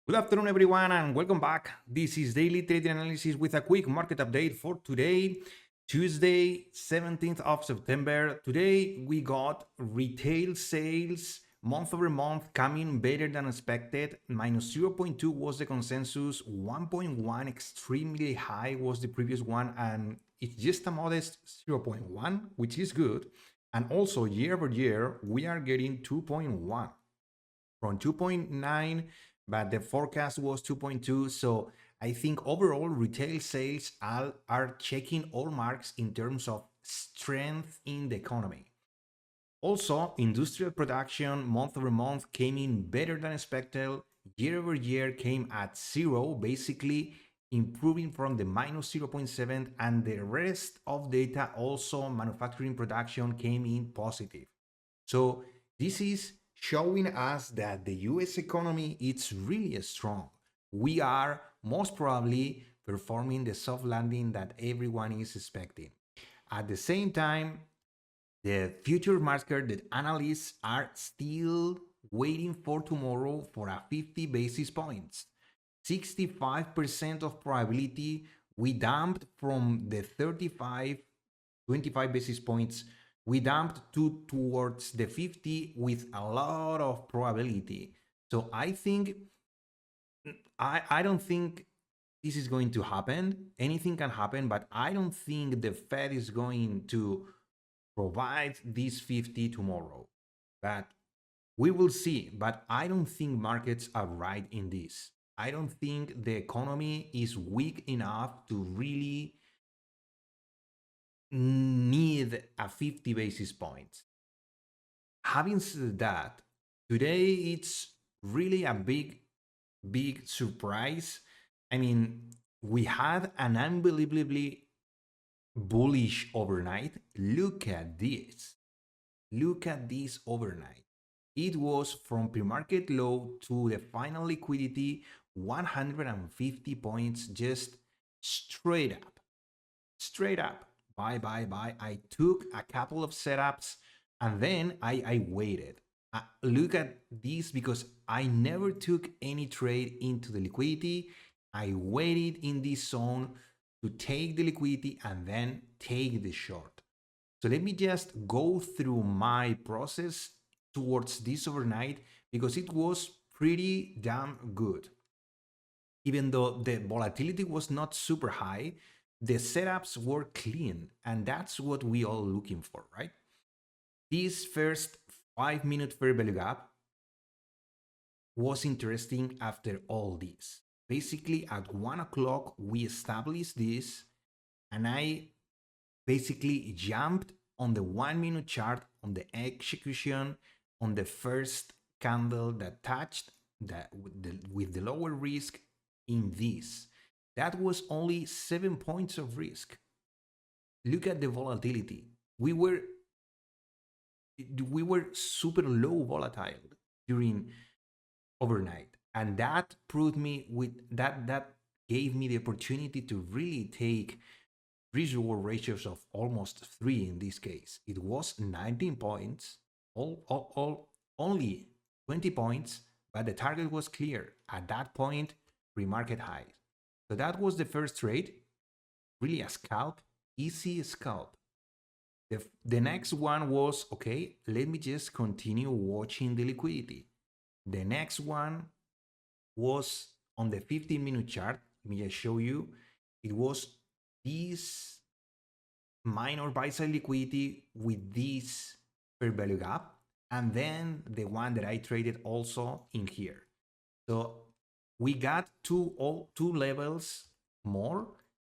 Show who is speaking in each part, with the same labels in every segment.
Speaker 1: Good afternoon, everyone, and welcome back. This is Daily Trading Analysis with a quick market update for today, Tuesday, 17th of September. Today, we got retail sales month over month coming better than expected. Minus 0.2 was the consensus, 1.1 extremely high was the previous one, and it's just a modest 0.1, which is good. And also, year over year, we are getting 2.1 from 2.9, but the forecast was 2.2. So I think overall retail sales are checking all marks in terms of strength in the economy. Also, industrial production month over month came in better than expected. Year over year came at 0, basically improving from the minus 0.7, and the rest of data, also manufacturing production, came in positive. So this is showing us that the US economy is really strong. We are most probably performing the soft landing that everyone is expecting. At the same time, the future market that analysts are still waiting for tomorrow for a 50 basis points. 65% of probability we dumped from the 25 basis points. We dumped towards the 50 with a lot of probability. So I think I don't think this is going to happen. Anything can happen, but I don't think the Fed is going to provide this 50 tomorrow. But we will see. But I don't think markets are right in this. I don't think the economy is weak enough to really need a 50 basis points. Having said that, today it's really a big surprise. I mean, we had an unbelievably bullish overnight. Look at this. Look at this overnight. It was from pre-market low to the final liquidity, 150 points, just straight up. Straight up. Buy. I took a couple of setups and then I waited. Look at this, because I never took any trade into the liquidity. I waited in this zone to take the liquidity and then take the short. So let me just go through my process towards this overnight, because it was pretty damn good. Even though the volatility was not super high, the setups were clean, and that's what we all looking for, right? This first 5-minute fair value gap was interesting after all this. Basically, at 1 o'clock, we established this, and I basically jumped on the 1-minute chart on the execution on the first candle that touched that with the lower risk in this. That was only 7 points of risk. Look at the volatility. We were super low volatile during overnight, and that proved me with that gave me the opportunity to really take risk reward ratios of almost 3 in this case. It was 19 points, only 20 points, but the target was clear at that point, pre-market high. So that was the first trade, really a scalp, easy scalp. The next one was, okay, let me just continue watching the liquidity. The next one was on the 15-minute chart. Let me just show you. It was this minor buy-side liquidity with this fair value gap, and then the one that I traded also in here. So we got two levels more.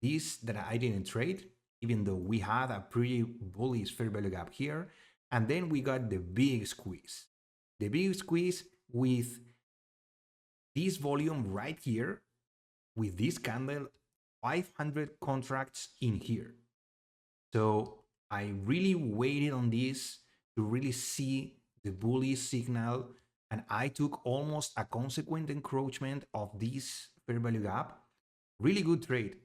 Speaker 1: This that I didn't trade, even though we had a pretty bullish fair value gap here. And then we got the big squeeze. The big squeeze with this volume right here, with this candle, 500 contracts in here. So I really waited on this to really see the bullish signal, and I took almost a consequent encroachment of this fair value gap. Really good trade,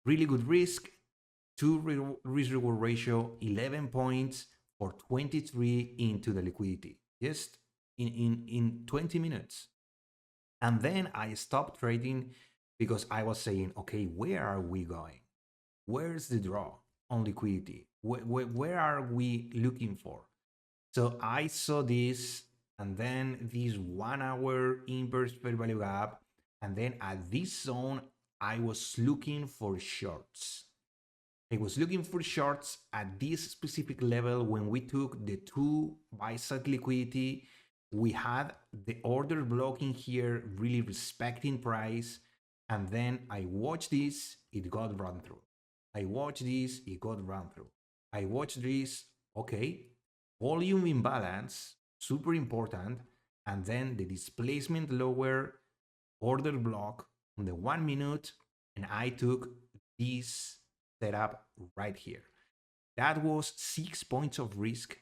Speaker 1: really good risk, risk reward ratio, 11 points for 23 into the liquidity, just in 20 minutes. And then I stopped trading because I was saying, okay, where are we going? Where's the draw on liquidity? Where are we looking for? So I saw this, and then this 1 hour inverse fair value gap. And then at this zone, I was looking for shorts. I was looking for shorts at this specific level. When we took the 2 buy side liquidity, we had the order blocking here, really respecting price. And then I watched this, it got run through. I watched this, it got run through. I watched this, okay, volume imbalance, super important. And then the displacement lower, order block on the 1 minute, and I took this setup right here. That was 6 points of risk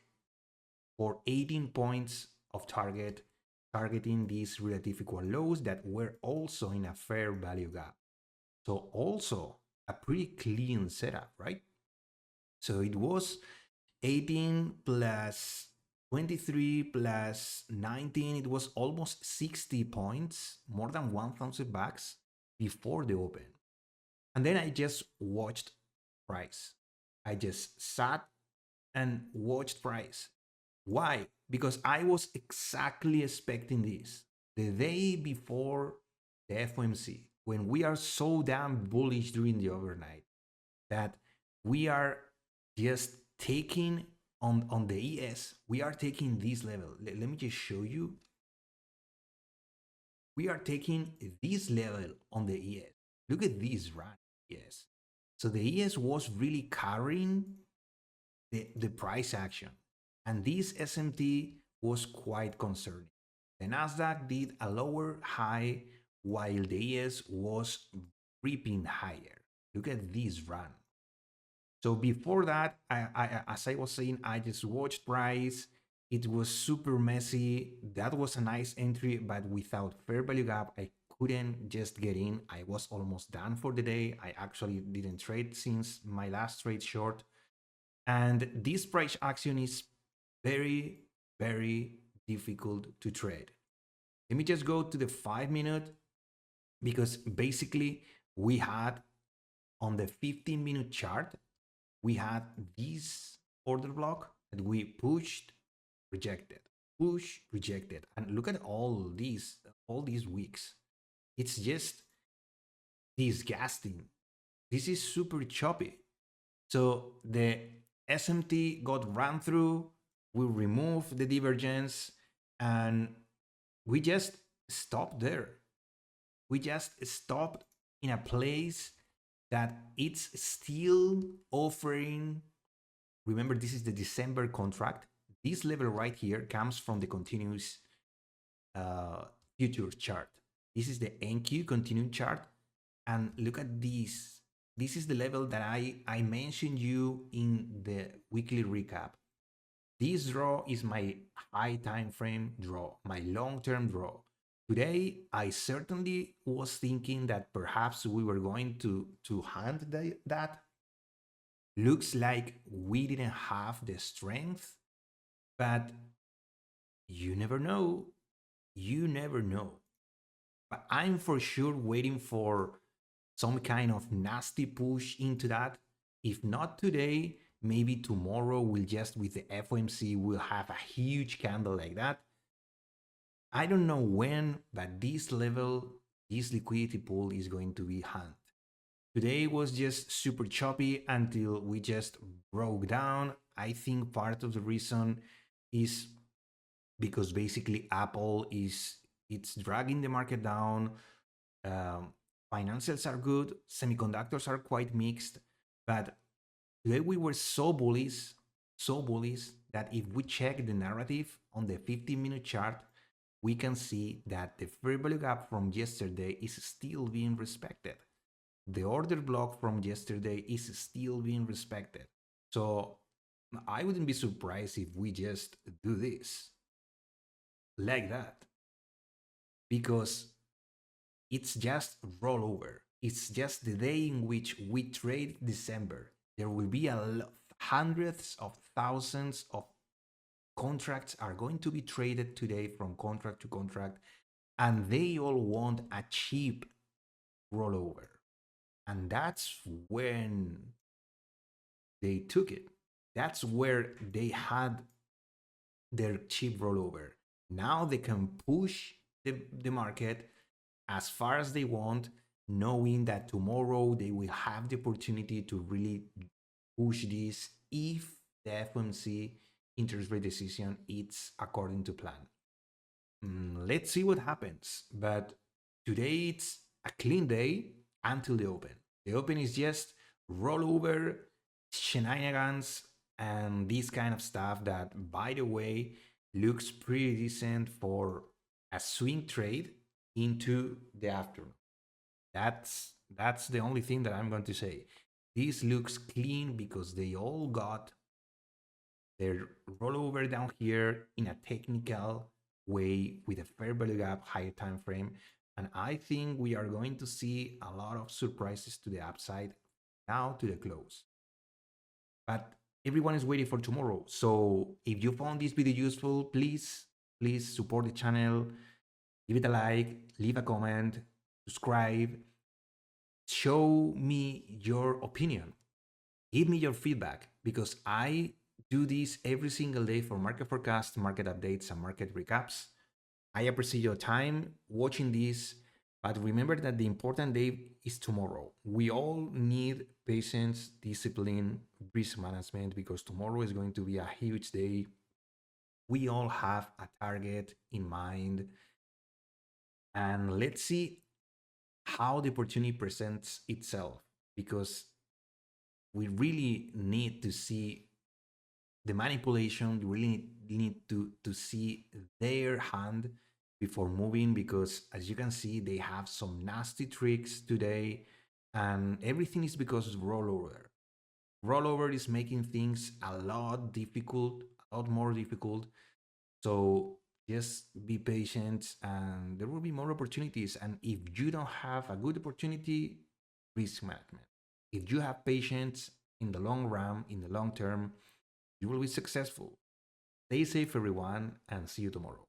Speaker 1: for 18 points of target, targeting these relative equal lows that were also in a fair value gap. So also a pretty clean setup, right? So it was 18 plus 23 plus 19, it was almost 60 points, more than 1,000 bucks before the open. And then I just watched price. I just sat and watched price. Why? Because I was exactly expecting this. The day before the FOMC, when we are so damn bullish during the overnight that we are just taking on the ES, we are taking this level. Let me just show you. We are taking this level on the ES. Look at this run, ES. So the ES was really carrying the price action. And this SMT was quite concerning. The Nasdaq did a lower high while the ES was ripping higher. Look at this run. So before that, as I was saying, I just watched price. It was super messy. That was a nice entry, but without fair value gap, I couldn't just get in. I was almost done for the day. I actually didn't trade since my last trade short. And this price action is very, very difficult to trade. Let me just go to the 5 minute, because basically we had on the 15-minute chart, we had this order block that we pushed, rejected, push, rejected. And look at all these weeks. It's just disgusting. This is super choppy. So the SMT got run through, we removed the divergence, and we just stopped there. We just stopped in a place that it's still offering. Remember, this is the December contract. This level right here comes from the continuous futures chart. This is the NQ continuing chart. And look at this. This is the level that I mentioned you in the weekly recap. This draw is my high time frame draw, my long-term draw. Today, I certainly was thinking that perhaps we were going to hunt that. Looks like we didn't have the strength, but you never know. You never know. But I'm for sure waiting for some kind of nasty push into that. If not today, maybe tomorrow we'll just, with the FOMC, we'll have a huge candle like that. I don't know when, but this level, this liquidity pool is going to be hunt. Today was just super choppy until we just broke down. I think part of the reason is because basically Apple it's dragging the market down. Financials are good, semiconductors are quite mixed, but today we were so bullish that if we check the narrative on the 15-minute chart, we can see that the fair value gap from yesterday is still being respected. The order block from yesterday is still being respected. So I wouldn't be surprised if we just do this like that, because it's just rollover. It's just the day in which we trade December. There will be hundreds of thousands of contracts are going to be traded today from contract to contract. and they all want a cheap rollover. And that's when they took it. That's where they had their cheap rollover. Now they can push the market as far as they want, knowing that tomorrow they will have the opportunity to really push this if the FOMC interest rate decision is according to plan. Let's see what happens. But today it's a clean day until the open. The open is just rollover, shenanigans, and this kind of stuff that, by the way, looks pretty decent for a swing trade into the afternoon. That's the only thing that I'm going to say. This looks clean because they all got their rollover down here in a technical way with a fair value gap, higher time frame. And I think we are going to see a lot of surprises to the upside now to the close. But everyone is waiting for tomorrow. So if you found this video useful, please support the channel, give it a like, leave a comment, subscribe, show me your opinion, give me your feedback, because I do this every single day for market forecasts, market updates, and market recaps. I appreciate your time watching this, but remember that the important day is tomorrow. We all need patience, discipline, risk management, because tomorrow is going to be a huge day. We all have a target in mind, and let's see how the opportunity presents itself, because we really need to see the manipulation. We really need to see their hand before moving, because as you can see, they have some nasty tricks today, and everything is because of rollover. Rollover is making things a lot difficult, a lot more difficult. So just be patient, and there will be more opportunities. And if you don't have a good opportunity, risk management. If you have patience in the long run, in the long term, you will be successful. Stay safe, everyone, and see you tomorrow.